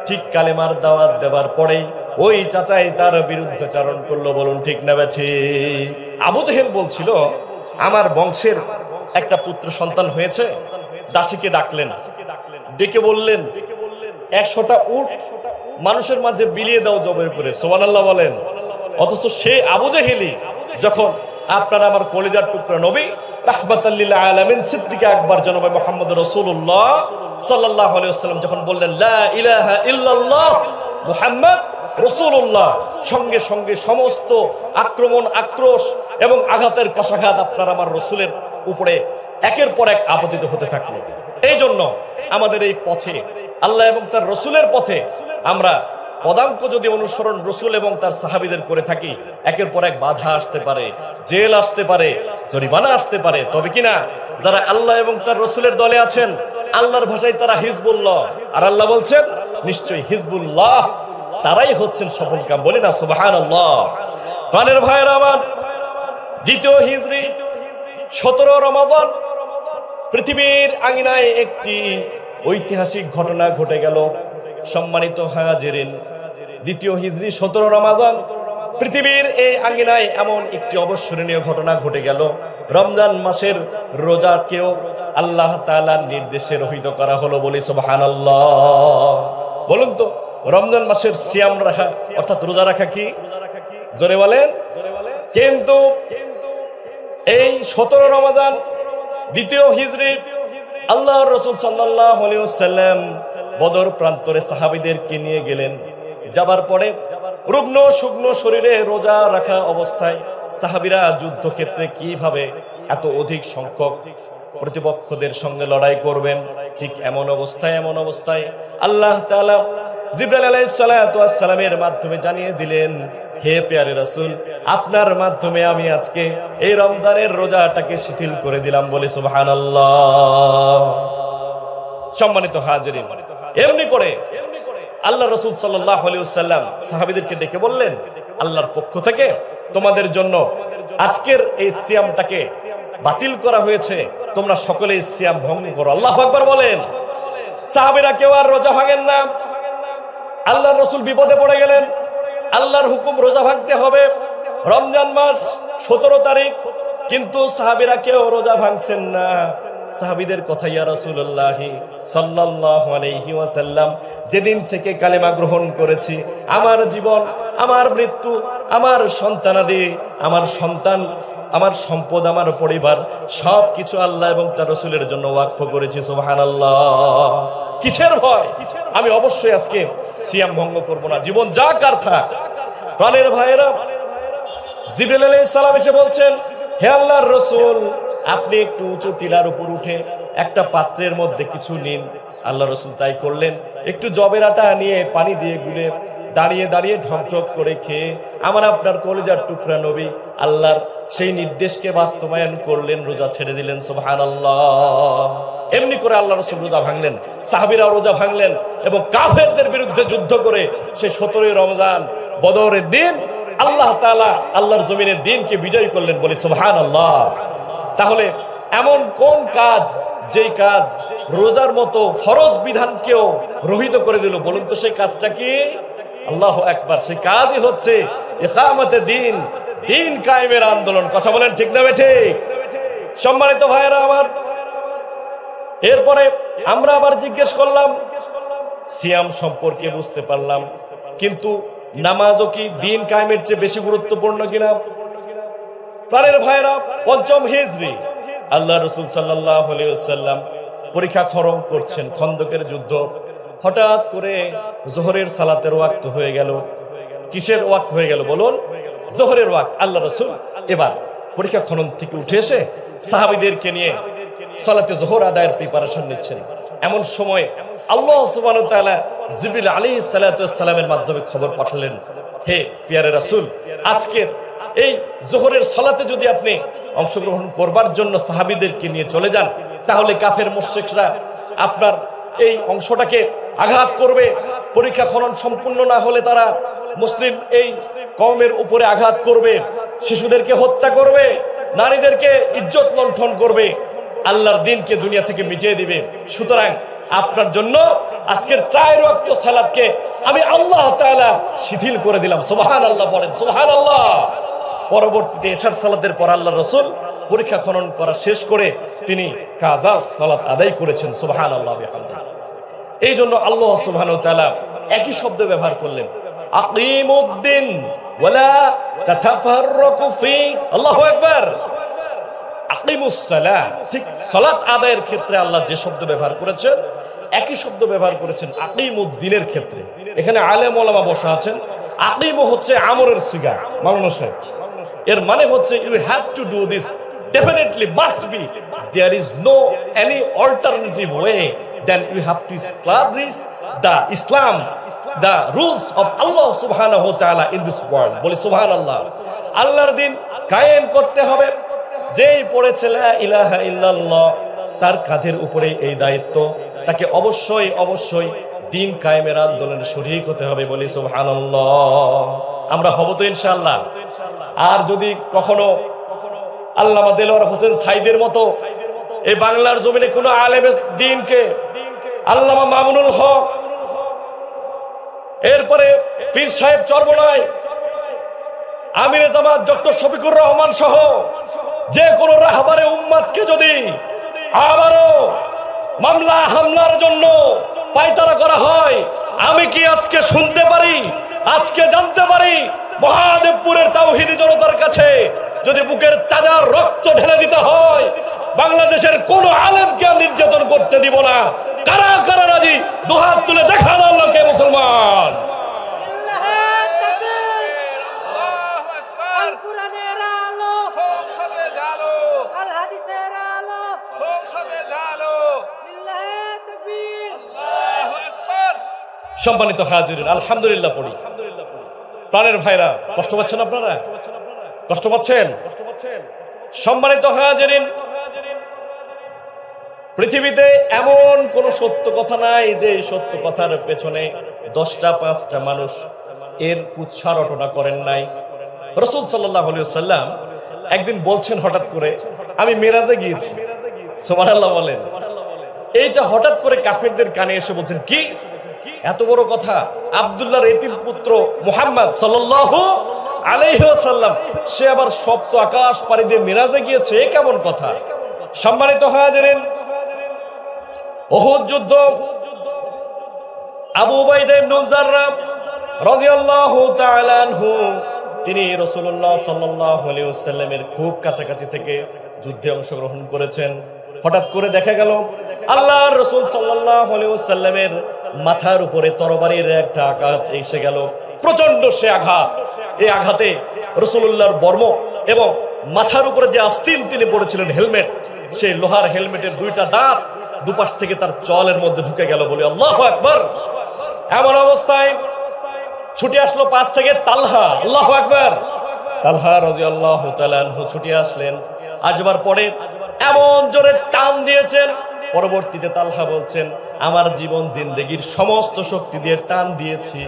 ঠিক কালেমার দাওয়াত দেওয়ার পরেই ওই চাচাই তার বিরুদ্ধে চারণ করলো। বলুন ঠিক না ঠিক? আবু জেহেল বলছিল, আমার বংশের একটা পুত্র সন্তান হয়েছে। দাসীকে ডাকলেন, ডেকে বললেন 100টা উট মানুষের মাঝে বিলিয়ে দাও জবাই করে। সুবহানাল্লাহ বলেন। অথচ সে আবু জেহেলি যখন আপনার আমার কলিজার টুকরা নবী রাহমাতাল লিল আলামিন সিদ্দিক আকবর জনাব মুহাম্মদ রাসূলুল্লাহ সাল্লাল্লাহু আলাইহি ওয়াসাল্লাম যখন বললেন লা ইলাহা ইল্লাল্লাহ মুহাম্মদ রাসূলুল্লাহ, সঙ্গে সঙ্গে সমস্ত আক্রমণ, আক্রোশ এবং আঘাতের কষাঘাত আপনার আমার রসুলের উপরে একের পর এক আপতিত হতে থাকলো। এই জন্য আমাদের এই পথে, আল্লাহ এবং তার রসুলের পথে আমরা পদাঙ্ক যদি অনুসরণ রসুল এবং তার সাহাবীদের করে থাকি, একের পর এক বাধা আসতে পারে, জেল আসতে পারে, জরিমানা আসতে পারে। তবে কিনা যারা আল্লাহ এবং তার রসুলের দলে আছেন, আল্লাহর ভাষায় তারা হিজবুল্লাহ, আর আল্লাহ বলছেন নিশ্চয়ই হিজবুল্লাহ তারাই হচ্ছেন সফলকাম। বলি না সুবহানাল্লাহ। প্রাণের ভাইয়েরা আমার, দ্বিতীয় হিজরি 17 রমাদান পৃথিবীর আঙিনায় একটি ঐতিহাসিক ঘটনা ঘটে গেল। সম্মানিত হাজিরিন, দ্বিতীয় হিজরি 17 রমাদান পৃথিবীর এই আঙিনায় এমন একটি অবিস্মরণীয় ঘটনা ঘটে গেল। রমজান মাসের রোজাকেও আল্লাহ তাআলার নির্দেশে রহিত করা হলো। বলি সুবহানাল্লাহ। বলুন তো, রমজান মাসের সিয়াম রাখা অর্থাৎ রোজা রাখা কি? জোরে বলেন। কিন্তু এই 17 রমাদান দ্বিতীয় হিজরি আল্লাহর রাসূল সাল্লাল্লাহু আলাইহি ওয়াসাল্লাম বদর প্রান্তরে সাহাবীদেরকে নিয়ে গেলেন। যাবার পরে রুগ্ন শুকনো শরীরে রোজা রাখা অবস্থায় সাহাবীরা যুদ্ধক্ষেত্রে কিভাবে এত অধিক সংখ্যক প্রতিপক্ষদের সঙ্গে লড়াই করবেন, ঠিক এমন অবস্থায় আল্লাহ তাআলা জিবরাইল আলাইহিস সালাতু ওয়াস সালামের মাধ্যমে জানিয়ে দিলেন, হে প্যারে রাসূল, আপনার মাধ্যমে আমি আজকে এই রমজানের রোজাটাকে শিথিল করে দিলাম। বলে সুবহানাল্লাহ। সম্মানিত হাজিরিন, এমনি করে আল্লাহ রাসূল সাল্লাল্লাহু আলাইহি ওয়াসাল্লাম সাহাবীদেরকে ডেকে বললেন, আল্লাহর পক্ষ থেকে তোমাদের জন্য আজকের এই সিয়ামটাকে বাতিল করা হয়েছে, তোমরা সকলে এই সিয়াম ভঙ্গ করো। আল্লাহু আকবার বলেন। সাহাবীরা কেউ আর রোজা ভাঙেন না। আল্লাহর রাসূল বিপদে পড়ে গেলেন। আল্লাহর হুকুম রোজা ভাঙতে হবে। রমজান মাস 17 তারিখ, কিন্তু সাহাবীরা কেউ রোজা ভাঙছেন না। সাহাবীদের কথা, ইয়া রাসূলুল্লাহ সাল্লাল্লাহু আলাইহি ওয়াসাল্লাম, যেদিন থেকে কালেমা গ্রহণ করেছি, আমার জীবন, আমার মৃত্যু, আমার সন্তানাদি, আমার সন্তান, আমার সম্পদ, আমার পরিবার সবকিছু আল্লাহ এবং তার রাসূলের জন্য ওয়াকফ করেছি। সুবহানাল্লাহ। কিসের ভয়? আমি অবশ্যই আজকে সিয়াম ভঙ্গ করব না, জীবন যা কার থাক। প্রাণের ভাইয়েরা, জিবরাইল আলাইহিস সালাম এসে বলছেন, হে আল্লাহর রাসূল, আপনি একটু উঁচু টিলার উপর উঠে একটা পাত্রের মধ্যে কিছু নিন। আল্লাহ রাসূল তাই করলেন। একটু জবের আটা নিয়ে পানি দিয়ে গুলে দাঁড়িয়ে দাঁড়িয়ে ঢকঢক করে খেয়ে আমার আপনার কলিজার টুকরা নবী আল্লাহর সেই নির্দেশকে বাস্তবায়ন করলেন, রোজা ছেড়ে দিলেন। সুবহানাল্লাহ। এমনি করে আল্লাহ রাসূল রোজা ভাঙলেন, সাহাবীরা রোজা ভাঙলেন এবং কাফেরদের বিরুদ্ধে যুদ্ধ করে সেই 17 রমজান বদরের দিন আল্লাহ তাআলা আল্লাহর জমিনের দিনকে বিজয় করলেন, বলি সুবহানাল্লাহ। তাহলে এমন কোন কাজ যেই কাজ রোজার মতো ফরজ বিধানকেও রহিত করে দিল, বলুন তো সেই কাজটা কি? আল্লাহু আকবার। সেই কাজই হচ্ছে ইকামতে দ্বীন, দ্বীন কায়েমের আন্দোলন। কথা বলেন ঠিক না ঠিক? সম্মানিত ভাইয়েরা আমার, এরপরে আমরা আবার জিজ্ঞেস করলাম, সিয়াম সম্পর্কে বুঝতে পারলাম, কিন্তু নামাজও কি দ্বীন কায়েমের চেয়ে বেশি গুরুত্বপূর্ণ কিনা? প্রাণের ভাইয়েরা, ৫ম হিজরি আল্লাহ রাসূল সাল্লাল্লাহু আলাইহি ওয়াসাল্লাম পরীক্ষা খরম করছেন, খন্দকের যুদ্ধ। হঠাৎ করে জোহরের সালাতের ওয়াক্ত হয়ে গেল। কিসের ওয়াক্ত হয়ে গেল বলুন? জোহরের ওয়াক্ত। আল্লাহ রাসূল এবার পরীক্ষা খনন থেকে উঠে এসে সাহাবীদেরকে নিয়ে সালাতে জোহর আদায়ের প্রিপারেশন নিচ্ছেন। এমন সময় আল্লাহ সুবহানাহু ওয়া তাআলা জিবরিল আলাইহিস সালাতু ওয়াস সালামের মাধ্যমে খবর পাঠালেন, হে পিয়ারে রাসূল, আজকের এই জোহরের সালাতে যদি আপনি অংশগ্রহণ করবার জন্য সাহাবীদেরকে নিয়ে চলে যান, তাহলে কাফের মুশরিকরা আপনার এই অংশটাকে আঘাত করবে। পরীক্ষা খনন সম্পূর্ণ না হলে তারা মুসলিম এই কওমের উপরে আঘাত করবে, শিশুদেরকে হত্যা করবে, নারীদেরকে ইজ্জত লুণ্ঠন করবে, আল্লাহর দ্বীনকে দুনিয়া থেকে মিটিয়ে দিবে। সুতরাং আপনার জন্য আজকের 4 ওয়াক্ত সালাতকে আমি আল্লাহ তাআলা শিথিল করে দিলাম। সুবহানাল্লাহ বলেন, সুবহানাল্লাহ। পরবর্তীতে এশার সালাতের পর আল্লাহর রাসূল পরীক্ষা খনন করা শেষ করে তিনি কাজা সালাত আদায় করেছেন। সুবহানাল্লাহ বিহামদিহি। এই জন্য আল্লাহ সুবহানাহু ওয়া তাআলা একই শব্দ ব্যবহার করলেন, আকিমুদ্দিন ওয়ালা তাতাফাররাকু ফি। আল্লাহু আকবার। আকিমুস সালাহ, ঠিক সালাত আদায়ের ক্ষেত্রে আল্লাহ যে শব্দ ব্যবহার করেছেন একই শব্দ ব্যবহার করেছেন আকিমুদ্দিনের ক্ষেত্রে। এখানে আলেম ওলামা বসা আছেন। আকিমু হচ্ছে আমরের সিগা, মাওলানা সাহেব। এর মানে হচ্ছে you have to do this, definitely must be, there is no any alternative way then you have to establish the Islam, the rules of Allah সুবহানাহু ওয়া তাআলা ইন দিস ওয়ার্ল্ড। বলি সুবহানাল্লাহ। আল্লাহর দ্বীন কায়েম করতে হবে। যেই পড়েছে লা ইলাহা ইল্লাল্লাহ, তার কাঁধের উপরে এই দায়িত্ব, তাকে অবশ্যই অবশ্যই দ্বীন কায়েমের আন্দোলনে শরীক হতে হবে। বলি সুবহানাল্লাহ। আমরা হব তো ইনশাআল্লাহ। আর যদি কখনো আল্লামা দেলোয়ার হোসেন সাইদের মতো এই বাংলার জমিনে কোনো আলেমের দ্বীনকে, আল্লামা মামুনুল হক, এরপরে পীর সাহেব চরমনায়, আমিরে জামাত ডক্টর শফিকুর রহমান সহ যে কোনো রাহবারে উম্মাদকে যদি আবারও মামলা হামলার জন্য পায়তারা করা হয়, আমি কি আজকে শুনতে পারি, আজকে জানতে পারি, মহাদেবপুরের তাওহীদি জনতার কাছে যদি বুকের তাজা রক্ত ঢেলে দিতে হয়, বাংলাদেশের কোন আলেমকে নির্যাতন করতে দিব না। কারা কারা রাজি? দুহাত তুলে দেখান আল্লাহকে মুসলমান। সম্মানিত হাজিরিন, আলহামদুলিল্লাহ পড়ি। প্রাণের ভাইরা, কষ্ট পাচ্ছেন আপনারা? কষ্ট পাচ্ছেন? সম্মানিত হাজিরিন, পৃথিবীতে এমন কোন সত্য কথা নাই যে সত্য কথার পেছনে 10টা 5টা মানুষ এর কুৎসা রটনা করেন নাই। রাসূল সাল্লাল্লাহু আলাইহি ওয়াসাল্লাম একদিন বলছেন হঠাৎ করে, আমি মেরাজে গিয়েছি। সুবহানাল্লাহ বলেন। এইটা হঠাৎ করে কাফেরদের কানে এসে বলছেন, কি এত বড় কথা? আব্দুল্লাহর এতিম পুত্র মুহাম্মদ সাল্লাল্লাহু আলাইহি ওয়াসাল্লাম, সে আবার সপ্ত আকাশ পাড়ি দিয়ে মিরাজে গিয়েছে, এ কেমন কথা? সম্মানিত হাজিরিন, উহুদ যুদ্ধ, আবু উবাইদা ইবনে জাররাহ রাদিয়াল্লাহু তাআলা আনহু, তিনি রাসূলুল্লাহ সাল্লাল্লাহু আলাইহি ওয়াসাল্লামের খুব কাছাকাছি থেকে যুদ্ধে অংশগ্রহণ করেছেন। হঠাৎ করে দেখা গেল আল্লাহর রাসূল সাল্লাল্লাহু আলাইহি ওয়াসাল্লামের মাথার উপরে তরবারির একটা আঘাত এসে গেল, প্রচন্ড সে আঘাত। এই আঘাতে রাসূলুল্লাহর বর্ম এবং মাথার উপরে যে আস্তিন তিনি পড়েছিলেন হেলমেট, সেই লোহার হেলমেটের 2টা দাঁত দুপাশ থেকে তার চলের মধ্যে ঢুকে গেল। বলে আল্লাহু আকবার। এমন অবস্থায় ছুটে আসলো পাশ থেকে তালহা, আল্লাহু আকবার, তালহা রাদিয়াল্লাহু তাআলা আনহু ছুটে আসলেন। আসবার পরে এমন জোরে টান দিয়েছেন, পরবর্তীতে তালহা বলছেন আমার জীবন জিন্দেগির সমস্ত শক্তি দিয়ে টান দিয়েছি,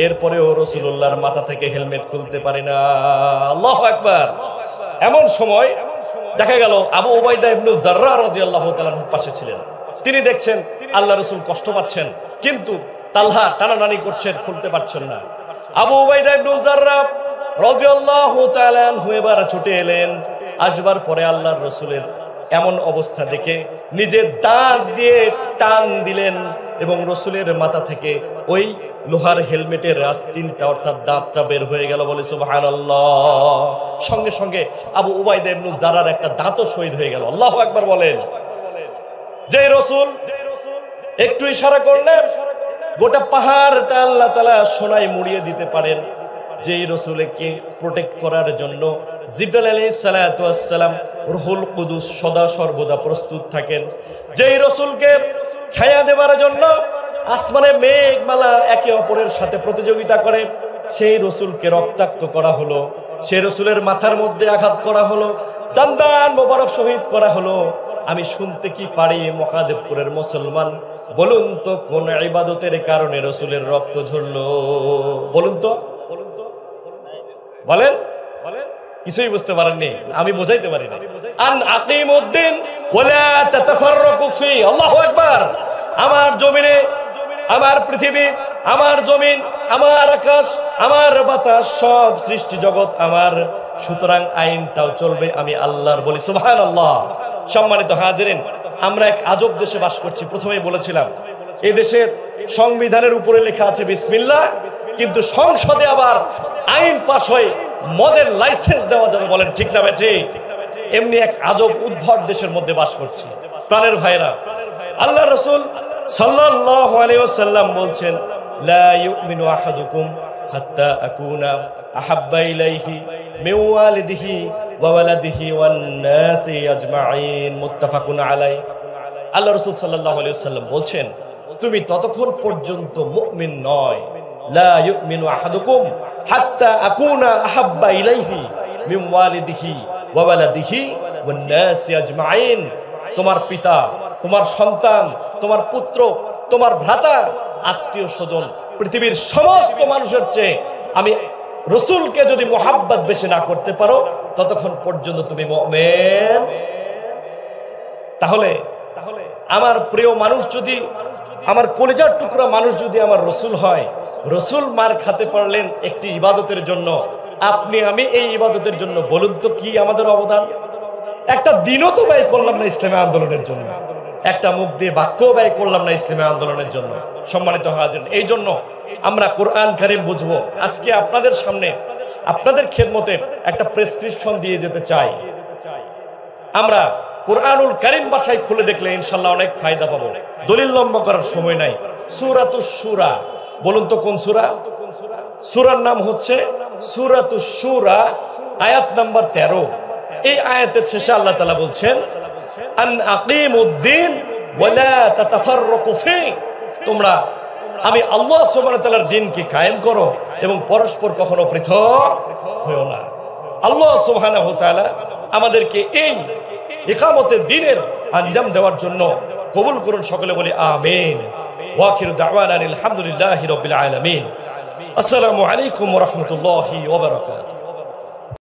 এরপরেও রাসূলুল্লাহর মাথা থেকে হেলমেট খুলতে পারি না। আল্লাহু আকবার। এমন সময় দেখা গেল আবু উবাইদা ইবনে জাররাহ রাদিয়াল্লাহু তাআলা পাশে ছিলেন। তিনি দেখছেন আল্লাহ রাসূল কষ্ট পাচ্ছেন, কিন্তু তালহা টানাটানি করছেন, খুলতে পারছেন না। আবু উবাইদা ইবনে জাররাহ রাদিয়াল্লাহু তাআলা এবার ছুটে এলেন। আসবার পরে আল্লাহর রাসূলের এমন অবস্থা দেখে নিজে দাঁত দিয়ে টান দিলেন এবং রাসূলের মাথা থেকে ওই লোহার হেলমেটের আস্তিনটা অর্থাৎ দাঁতটা বের হয়ে গেল। বলে সুবহানাল্লাহ। সঙ্গে সঙ্গে আবু উবাইদা ইবনে জাররার একটা দাঁতও শহীদ হয়ে গেল। আল্লাহু আকবার বলেন। যে রাসূল একটু ইশারা করলেন গোটা পাহাড়টা আল্লাহ তাআলা সোনায় মুড়িয়ে দিতে পারেন। যেই রাসূলকে প্রোটেক্ট করার জন্য জিবরাইল আলাইহিস সালাতু ওয়াস সালাম রূহুল কুদুস সদা সর্বদা প্রস্তুত থাকেন। যেই রাসূলকে ছায়া দেওয়ার জন্য আসমানে মেঘমালা একে অপরের সাথে প্রতিযোগিতা করে, সেই রাসূলকে রক্তাক্ত করা হলো, সেই রাসূলের মাথার মধ্যে আঘাত করা হলো, দান্দান মোবারক শহীদ করা হলো। আমি শুনতে কি পারি মহাদেবপুরের মুসলমান, বলুন তো কোন ইবাদতের কারণে রাসূলের রক্ত ঝরলো? বলুন তো, বলেন। কিছুই বুঝতে পারেননি, আমি বোঝাইতে পারি না। আন আকিমুদ্দিন ওয়ালা তাতাফাররাকু ফি। আল্লাহু আকবার। আমার জমিনে, আমার পৃথিবী, আমার জমিন, আমার আকাশ, আমার বাতাস, সব সৃষ্টি জগৎ আমার, সুতরাং আইনটাও চলবে আমি আল্লাহর। বলি সুবহানাল্লাহ। সম্মানিত হাজিরিন, আমরা এক আজব দেশে বাস করছি। প্রথমেই বলেছিলাম এই দেশের সংবিধানের উপরে লেখা আছে বিসমিল্লাহ, কিন্তু সংসদে আবার আইন পাস হয় মদের লাইসেন্স দেওয়া যাবে। বলেন ঠিক না বেঠি? এমনি এক আজব উদ্ভট দেশের মধ্যে বাস করছি। প্রাণের ভাইরা, আল্লাহ রাসূল সাল্লাল্লাহু আলাইহি ওয়াসাল্লাম বলছেন লা ইউমিনু আহাদুকুম হাত্তা আকুনা আহাব্বা ইলাইহি মিন ওয়ালিদিহি ওয়া ওয়ালাদিহি ওয়ান নাসি আজমাইন। মুত্তাফাকুন আলাইহি। আল্লাহ রাসূল সাল্লাল্লাহু আলাইহি ওয়াসাল্লাম বলছেন তুমি ততক্ষণ পর্যন্ত মুমিন নয়, লা ইউমিনু আহাদুকুম হাত্তা আকুনা আহাব্বা ইলাইহি মিন ওয়ালিদিহি ওয়া ওয়ালাদিহি ওয়ান নাসি আজমাইন। তোমার পিতা, তোমার সন্তান, তোমার পুত্র, তোমার ভ্রাতা, আত্মীয় স্বজন, পৃথিবীর সমস্ত মানুষের চেয়ে আমি রাসূলকে যদি মোহাব্বত বেশি না করতে পারো ততক্ষণ পর্যন্ত তুমি মুমিন। তাহলে আমার প্রিয় মানুষ যদি, আমার কলিজার টুকরা মানুষ যদি আমার রাসূল হয়, রাসূল মার খেতে পারলেন একটি ইবাদতের জন্য, আপনি আমি এই ইবাদতের জন্য, বলুন তো কি আমাদের অবদান? একটা দিনও তো ব্যয় করলাম না ইসলামী আন্দোলনের জন্য, একটা মুখ দিয়ে বাক্য ব্যয় করলাম না ইসলামী আন্দোলনের জন্য। সম্মানিত হাজির, এই জন্য আমরা কোরআন কারীম বুঝবো। আজকে আপনাদের সামনে, আপনাদের খেদমতে একটা প্রেসক্রিপশন দিয়ে যেতে চাই। আমরা কোরআনুল কারীম ভাষায় খুলে দেখলে ইনশাআল্লাহ অনেক ফায়দা পাবো। দলিল লম্বা করার সময় নাই। সূরাতুশ শূরা, বলুন তো কোন সূরা? সূরার নাম হচ্ছে সূরাতুশ শূরা, আয়াত নাম্বার 13। এই আয়াতের শেষে আল্লাহ তাআলা বলছেন আন আকিমুদ্দিন ওয়ালা তাতাফাররাকু ফি। তোমরা আমি আল্লাহ সুবহানাহু ওয়া তাআলার দ্বীনকে কায়েম করো এবং পরস্পর কখনো পৃথক হয়ো না। আল্লাহ সুবহানাহু ওয়া তাআলা আমাদেরকে এই ইকামতের দ্বীনের আঞ্জাম দেওয়ার জন্য কবুল করুন। সকলে বলি আমিন। ওয়া আখিরু দাওয়ানা আলহামদুলিল্লাহি রাব্বিল আলামিন। আসসালামু আলাইকুম ওয়া রাহমাতুল্লাহি ওয়া বারাকাতুহু।